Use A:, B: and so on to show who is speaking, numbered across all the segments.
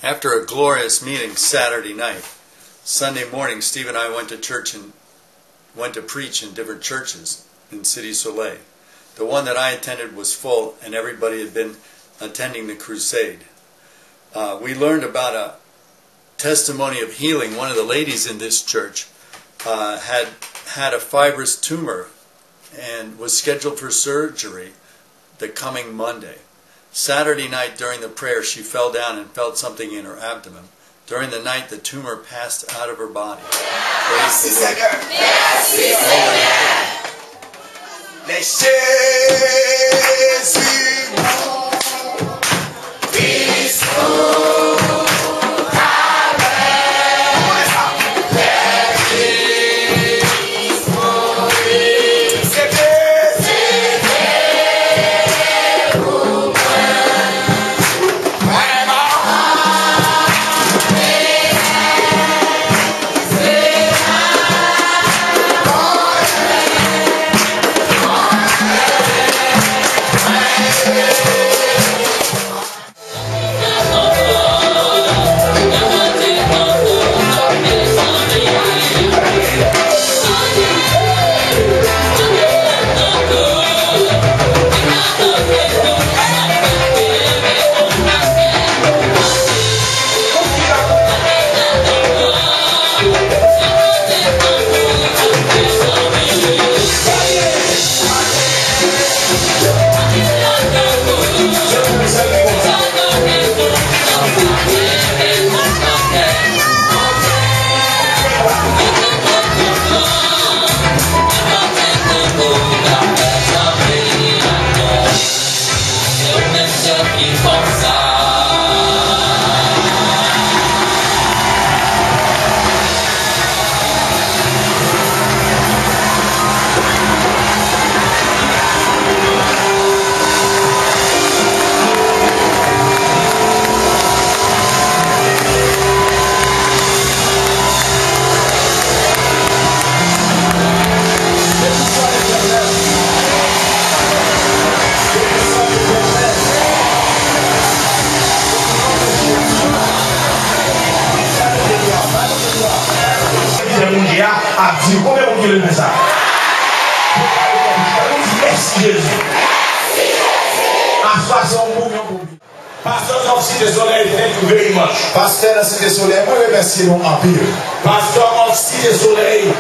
A: After a glorious meeting Saturday night, Sunday morning, Steve and I went to church and went to preach in different churches in Cite Soleil. The one that I attended was full, and everybody had been attending the crusade. We learned about a testimony of healing. One of the ladies in this church had a fibrous tumor and was scheduled for surgery the coming Monday. Saturday night during the prayer, she fell down and felt something in her abdomen. During the night, the tumor passed out of her body.
B: Merci Seigneur. Merci Seigneur. Les Jésus.
C: Pastor of Cite Soleil, thank you very much.
B: Pasteur of Cite Soleil, moi remercie mon empire.
C: Pastor of Cite Soleil,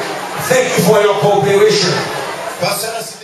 C: thank you for your cooperation.
B: Pasteur of Cite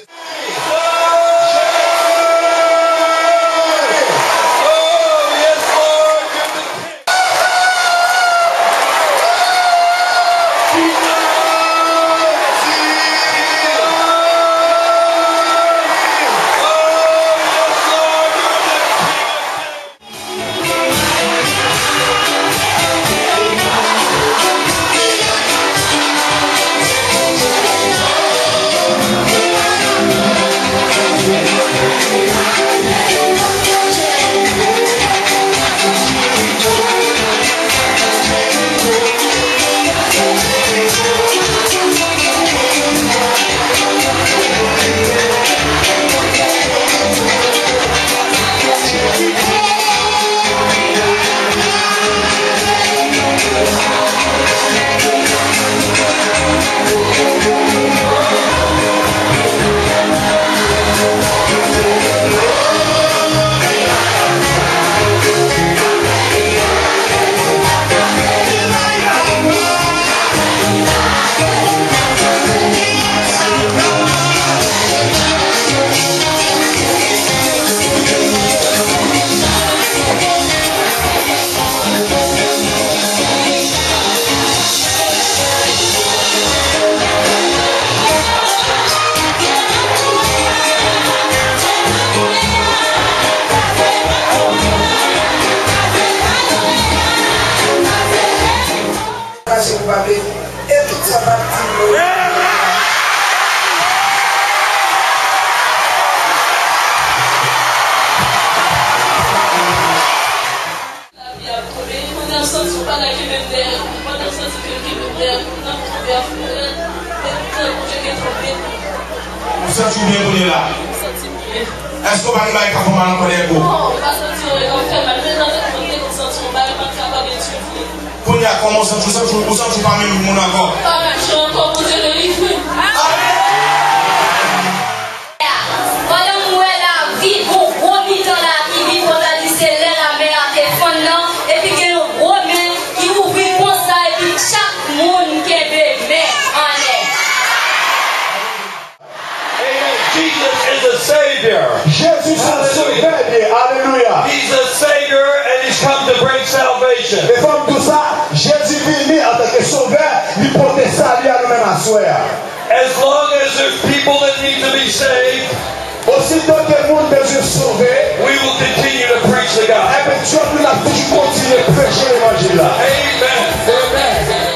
B: et toute sa partie.
C: Vous sentez bien qu'on est là? Est-ce qu'on va arriver à faire comment on connaît? Non, on va sentir, on va faire mal, mais dans notre côté, on sent qu'on va pas
D: y a commencé tout ça, vous savez pas même mon encore.
E: Je suis encore posé de livre. Pendant la vie, bon gros mi-temps là, qui vit pour la lycée, la mère est fondant, et puis qu'il y a un gros main qui ouvre comme ça, et puis chaque monde qui est bébé en est.
C: Jesus is a Savior.
B: Jésus est le sauveur. Alléluia.
C: He's a Savior and He's come to bring salvation.
B: Et comme tout ça, Jésus venu en tant que sauveur, il porte salut à nous-mêmes à soi.
C: As long as there's people that need to be saved,
B: Aussitôt que le monde besoin sauver,
C: we will continue to preach the gospel.
B: et bien Dieu nous a toujours continué à prêcher l'évangile là.
C: Amen.
B: Amen.